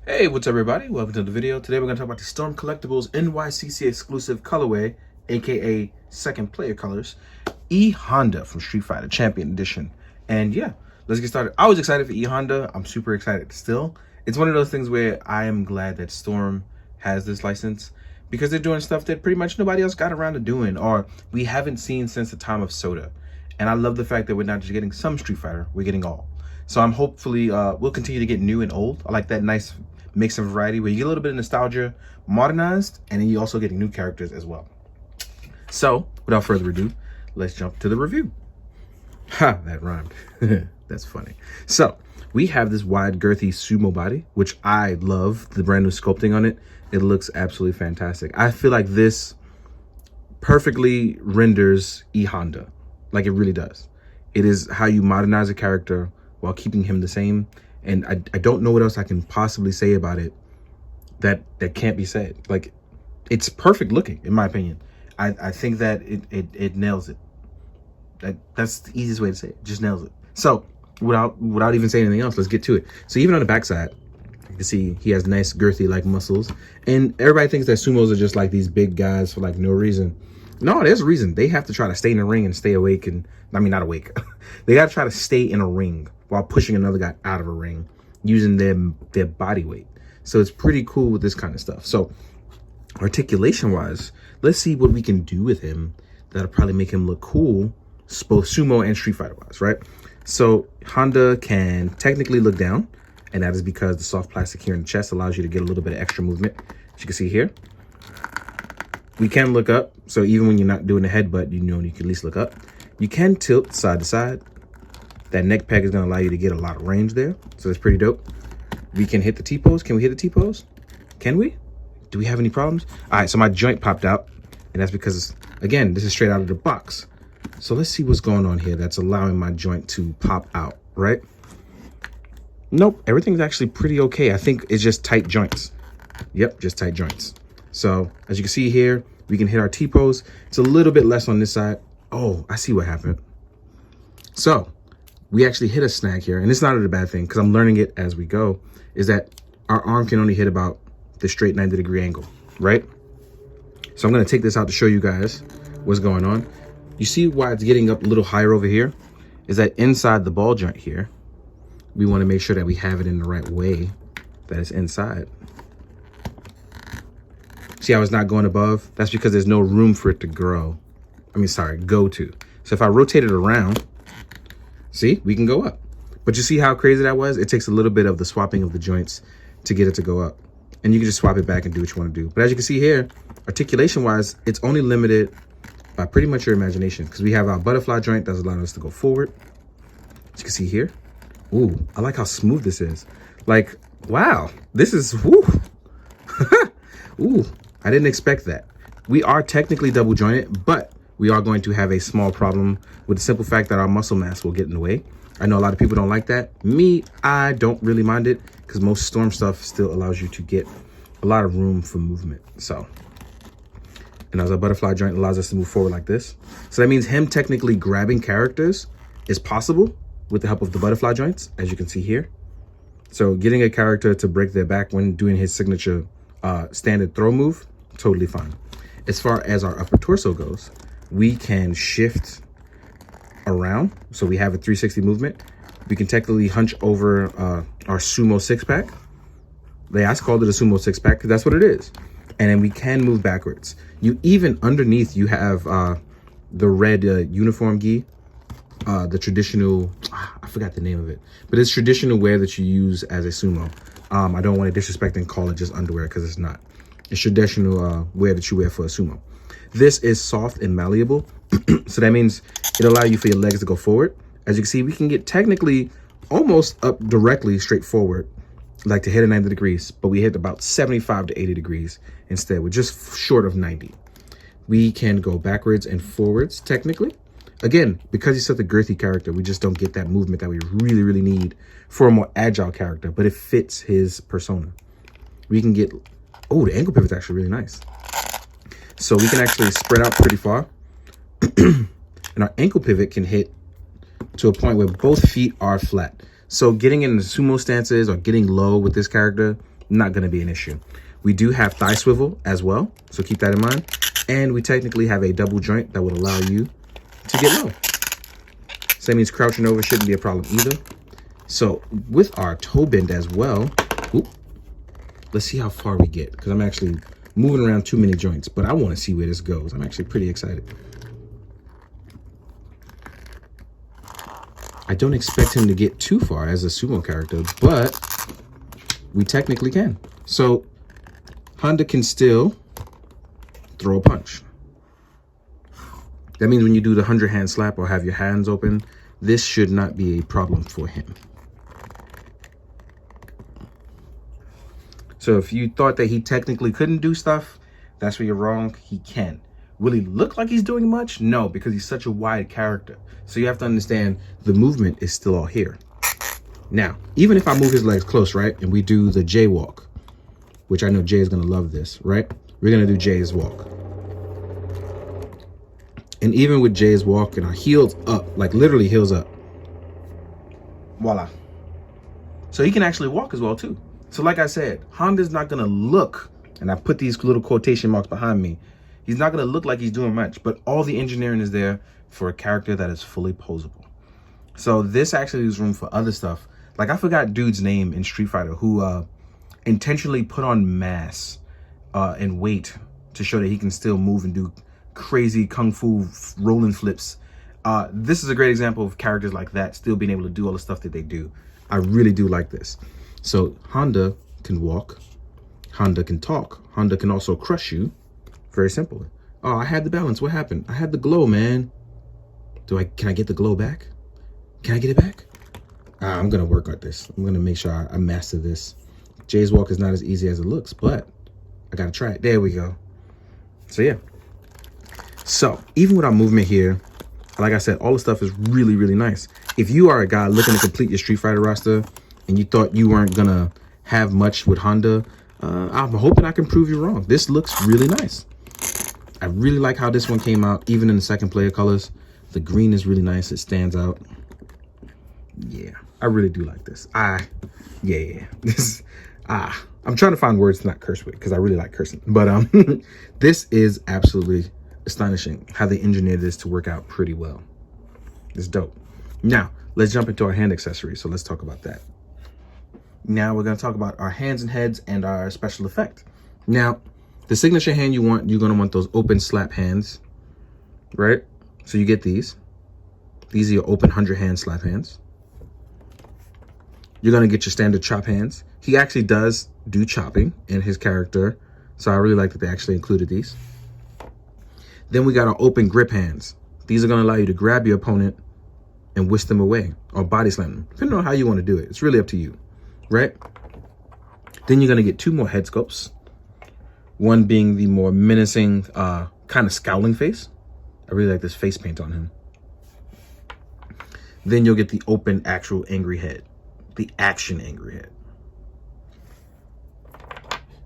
Hey, what's up everybody? Welcome to the video. Today we're going to talk about the Storm Collectibles NYCC exclusive colorway, aka second player colors, E Honda from Street Fighter Champion Edition. And yeah, let's get started. I was excited for E Honda. I'm super excited still. It's one of those things where I am glad that Storm has this license because they're doing stuff that pretty much nobody else got around to doing or we haven't seen since the time of Soda. And I love the fact that we're not just getting some Street Fighter, we're getting all. So I'm hopefully we'll continue to get new and old. I like that nice mix of variety where you get a little bit of nostalgia modernized and then you also getting new characters as well. So without further ado, let's jump to the review. Ha, that rhymed. That's funny. So we have this wide girthy sumo body, which I love the brand new sculpting on it. It looks absolutely fantastic. I feel like this perfectly renders E Honda, like it really does. It is how you modernize a character while keeping him the same. And I don't know what else I can possibly say about it that can't be said. Like, it's perfect looking, in my opinion. I think that it nails it. That's the easiest way to say it. Just nails it. So without even saying anything else, let's get to it. So even on the backside, you can see he has nice girthy like muscles. And everybody thinks that sumos are just like these big guys for like no reason. No, there's a reason. They have to try to stay in the ring and stay awake. And I mean, not awake. They got to try to stay in a ring while pushing another guy out of a ring using their body weight. So it's pretty cool with this kind of stuff. So articulation wise, let's see what we can do with him that'll probably make him look cool, both sumo and Street Fighter wise, right? So Honda can technically look down, and that is because the soft plastic here in the chest allows you to get a little bit of extra movement. As you can see here, we can look up. So even when you're not doing the headbutt, you know you can at least look up. You can tilt side to side. That neck peg is going to allow you to get a lot of range there. So that's pretty dope. We can hit the T-pose. Can we hit the T-pose? Can we? Do we have any problems? All right, so my joint popped out. And that's because, again, this is straight out of the box. So let's see what's going on here that's allowing my joint to pop out, right? Nope, everything's actually pretty okay. I think it's just tight joints. Yep, just tight joints. So as you can see here, we can hit our T-pose. It's a little bit less on this side. Oh, I see what happened. So we actually hit a snag here, and it's not a bad thing because I'm learning it as we go, is that our arm can only hit about the straight 90-degree angle, right? So I'm going to take this out to show you guys what's going on. You see why it's getting up a little higher over here? Is that inside the ball joint here, we want to make sure that we have it in the right way, that it's inside. See how it's not going above? That's because there's no room for it to go to. So if I rotate it around, see, we can go up. But you see how crazy that was? It takes a little bit of the swapping of the joints to get it to go up. And you can just swap it back and do what you want to do. But as you can see here, articulation-wise, it's only limited by pretty much your imagination because we have our butterfly joint that's allowing us to go forward. As you can see here. Ooh, I like how smooth this is. Like, wow, this is, woo. Ooh, I didn't expect that. We are technically double jointed, but we are going to have a small problem with the simple fact that our muscle mass will get in the way. I know a lot of people don't like that. Me, I don't really mind it because most Storm stuff still allows you to get a lot of room for movement. So, and as our butterfly joint allows us to move forward like this. So that means him technically grabbing characters is possible with the help of the butterfly joints, as you can see here. So getting a character to break their back when doing his signature standard throw move, totally fine. As far as our upper torso goes, we can shift around. So we have a 360 movement. We can technically hunch over our sumo six-pack. They called it a sumo six-pack because that's what it is. And then we can move backwards. You even underneath, you have the red uniform gi, the traditional, I forgot the name of it, but it's traditional wear that you use as a sumo. I don't want to disrespect and call it just underwear because it's not. It's traditional wear that you wear for a sumo. This is soft and malleable. So that means it'll allow you for your legs to go forward. As you can see, we can get technically almost up directly straight forward, like to hit a 90 degrees, but we hit about 75 to 80 degrees instead. We're just short of 90. We can go backwards and forwards technically. Again, because he's such a girthy character, we just don't get that movement that we really, really need for a more agile character, but it fits his persona. We can get, oh, the ankle pivot's actually really nice. So we can actually spread out pretty far. And our ankle pivot can hit to a point where both feet are flat. So getting in the sumo stances or getting low with this character not going to be an issue. We do have thigh swivel as well, so keep that in mind. And we technically have a double joint that would allow you to get low. So that means crouching over shouldn't be a problem either. So with our toe bend as well, let's see how far we get, because I'm actually moving around too many joints, but I want to see where this goes. I'm actually pretty excited. I don't expect him to get too far as a sumo character, but we technically can. So Honda can still throw a punch. That means when you do the 100-hand slap or have your hands open, this should not be a problem for him. So if you thought that he technically couldn't do stuff, that's where you're wrong. He can. Will he look like he's doing much? No, because he's such a wide character. So you have to understand the movement is still all here. Now, even if I move his legs close, right, and we do the J walk, which I know Jay is going to love this, right? We're going to do Jay's walk. And even with Jay's walk and our heels up, like literally heels up, voila. So he can actually walk as well too. So like I said, Honda's not going to look, and I put these little quotation marks behind me, he's not going to look like he's doing much, but all the engineering is there for a character that is fully posable. So this actually leaves room for other stuff. Like I forgot dude's name in Street Fighter who intentionally put on mass and weight to show that he can still move and do crazy kung fu rolling flips. This is a great example of characters like that still being able to do all the stuff that they do. I really do like this. So Honda can walk, Honda can talk, Honda can also crush you. Very simple. Oh, I had the balance. What happened? I had the glow, man. Can I get the glow back? Can I get it back? I'm gonna work on this. I'm gonna make sure I master this. Jay's walk is not as easy as it looks, but I gotta try it. There we go. So yeah. So even with our movement here, like I said, all the stuff is really, really nice. If you are a guy looking to complete your Street Fighter roster and you thought you weren't gonna have much with Honda, I'm hoping I can prove you wrong. This looks really nice. I really like how this one came out, even in the second player colors. The green is really nice. It stands out. Yeah, I really do like this. I'm trying to find words to not curse with because I really like cursing. But this is absolutely astonishing how they engineered this to work out pretty well. It's dope. Now, let's jump into our hand accessories. So let's talk about that. Now we're going to talk about our hands and heads and our special effect. Now, the signature hand you're going to want those open slap hands, right? So you get these. These are your open 100-hand slap hands. You're going to get your standard chop hands. He actually does do chopping in his character, so I really like that they actually included these. Then we got our open grip hands. These are going to allow you to grab your opponent and whisk them away or body slam them, depending on how you want to do it. It's really up to you, right? Then you're going to get two more head sculpts. One being the more menacing, kind of scowling face. I really like this face paint on him. Then you'll get the open actual angry head, the action angry head.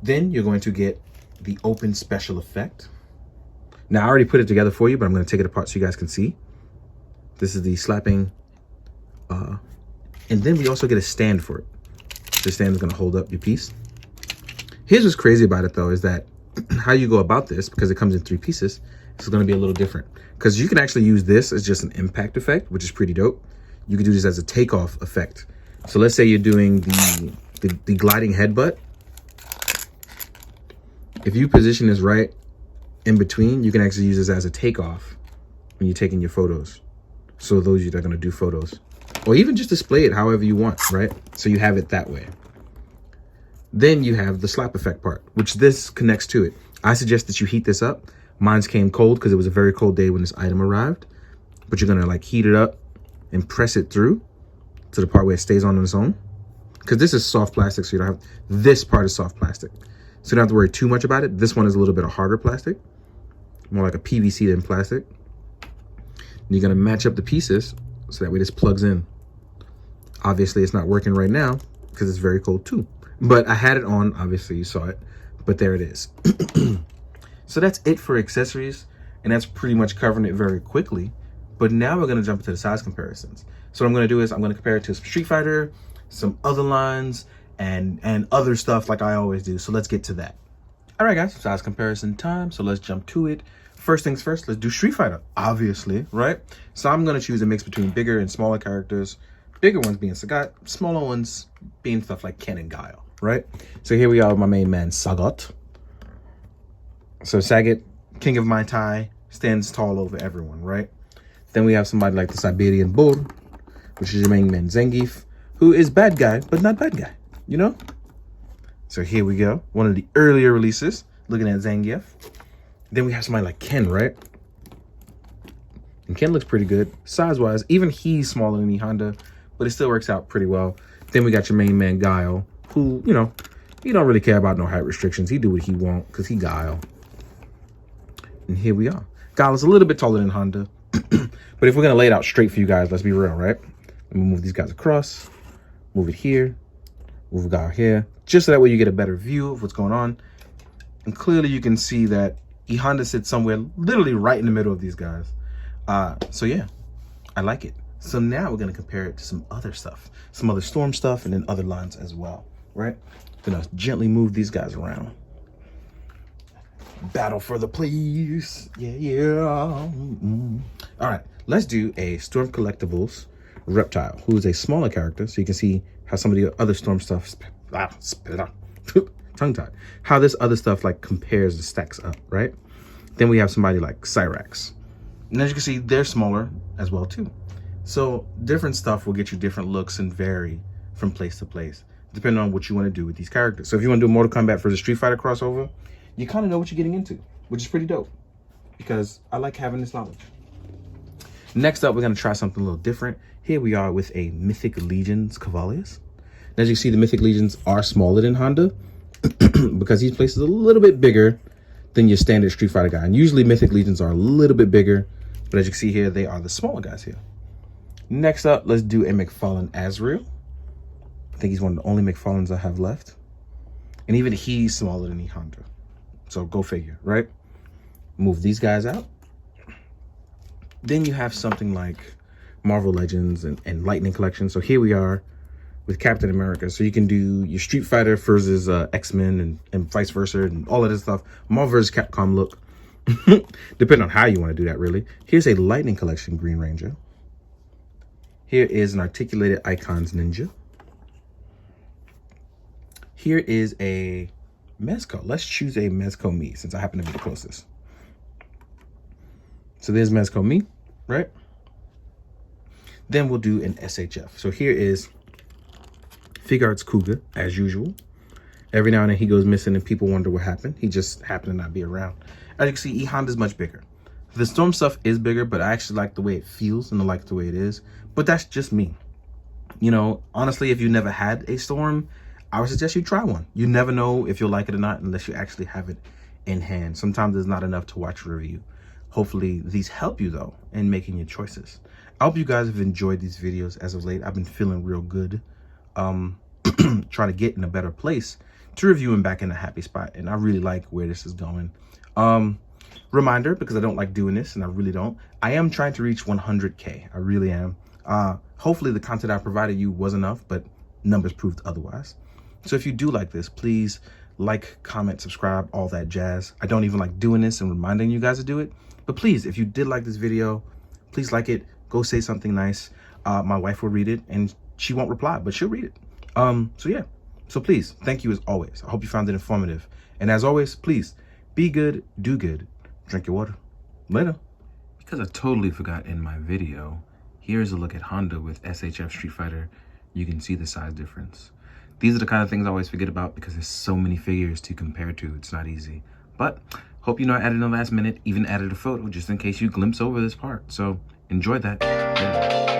Then you're going to get the open special effect. Now I already put it together for you, but I'm going to take it apart so you guys can see. This is the slapping. And then we also get a stand for it. The stand is going to hold up your piece. Here's what's crazy about it though, is that how you go about this, because it comes in 3 pieces, it's going to be a little different. Because you can actually use this as just an impact effect, which is pretty dope. You can do this as a takeoff effect. So let's say you're doing the gliding headbutt. If you position this right in between, you can actually use this as a takeoff when you're taking your photos. So those of you that are going to do photos, or even just display it however you want, right? So you have it that way. Then you have the slap effect part, which this connects to it. I suggest that you heat this up. Mine's came cold because it was a very cold day when this item arrived. But you're going to like heat it up and press it through to the part where it stays on its own. Because this is soft plastic, so you don't have, this part is soft plastic. So you don't have to worry too much about it. This one is a little bit of harder plastic, more like a PVC than plastic. And you're going to match up the pieces so that way this plugs in. Obviously, it's not working right now because it's very cold too. But I had it on, obviously you saw it, but there it is. So that's it for accessories, and that's pretty much covering it very quickly. But now we're going to jump into the size comparisons. So what I'm going to do is I'm going to compare it to some Street Fighter, some other lines, and other stuff like I always do. So let's get to that. All right, guys, size comparison time. So let's jump to it. First things first, let's do Street Fighter, obviously, right? So I'm gonna choose a mix between bigger and smaller characters. Bigger ones being Sagat, smaller ones being stuff like Ken and Guile, right? So here we are with my main man, Sagat. So Sagat, king of Mai Tai, stands tall over everyone, right? Then we have somebody like the Siberian Bull, which is your main man, Zangief, who is bad guy, but not bad guy, you know? So here we go, one of the earlier releases, looking at Zangief. Then we have somebody like Ken, right? And Ken looks pretty good, size-wise. Even he's smaller than E Honda, but it still works out pretty well. Then we got your main man, Guile, who, you know, he don't really care about no height restrictions. He do what he want, because he Guile. And here we are. Guile is a little bit taller than Honda. But if we're going to lay it out straight for you guys, let's be real, right? Let me move these guys across, move it here, move Guile here, just so that way you get a better view of what's going on. And clearly you can see that E Honda sits somewhere literally right in the middle of these guys. So yeah, I like it. So now we're going to compare it to some other stuff, some other Storm stuff, and then other lines as well, right? Gonna gently move these guys around. Battle for the please. Yeah. All right, let's do a Storm Collectibles Reptile, who is a smaller character. So you can see how some of the other Storm stuff, tongue-tied, how this other stuff like compares the stacks up, right? Then we have somebody like Cyrax. And as you can see, they're smaller as well too. So different stuff will get you different looks and vary from place to place, depending on what you want to do with these characters. So if you want to do a Mortal Kombat versus Street Fighter crossover, you kind of know what you're getting into, which is pretty dope, because I like having this knowledge. Next up, we're going to try something a little different. Here we are with a Mythic Legions Cavaliers. And as you see, the Mythic Legions are smaller than Honda, because each place is a little bit bigger than your standard Street Fighter guy. And usually Mythic Legions are a little bit bigger, but as you can see here, they are the smaller guys here. Next up, let's do a McFarlane Azrael. I think he's one of the only McFarlanes I have left. And even he's smaller than E Honda. So go figure, right? Move these guys out. Then you have something like Marvel Legends and Lightning Collection. So here we are with Captain America. So you can do your Street Fighter versus X-Men and vice versa and all of this stuff. Marvel versus Capcom look. Depending on how you want to do that, really. Here's a Lightning Collection Green Ranger. Here is an Articulated Icons Ninja. Here is a Mezco. Let's choose a Mezco Me, since I happen to be the closest. So there's Mezco Me, right? Then we'll do an SHF. So here is Figuarts Cougar, as usual. Every now and then he goes missing and people wonder what happened. He just happened to not be around. As you can see, E Honda's much bigger. The Storm stuff is bigger, but I actually like the way it feels and I like the way it is. But that's just me. You know, honestly, if you never had a Storm, I would suggest you try one. You never know if you'll like it or not unless you actually have it in hand. Sometimes it's not enough to watch a review. Hopefully these help you though in making your choices. I hope you guys have enjoyed these videos as of late. I've been feeling real good. Trying to get in a better place to review and back in a happy spot. And I really like where this is going. Reminder, because I don't like doing this and I really don't, I am trying to reach 100K. I really am. Hopefully the content I provided you was enough, but numbers proved otherwise. So if you do like this, please like, comment, subscribe, all that jazz. I don't even like doing this and reminding you guys to do it. But please, if you did like this video, please like it. Go say something nice. My wife will read it and she won't reply, but she'll read it. So yeah. So please, thank you as always. I hope you found it informative. And as always, please be good, do good, drink your water. Later. Because I totally forgot in my video, here's a look at Honda with SHF Street Fighter. You can see the size difference. These are the kind of things I always forget about because there's so many figures to compare to. It's not easy. But hope you know I added in the last minute, even added a photo just in case you glimpse over this part. So enjoy that. Yeah.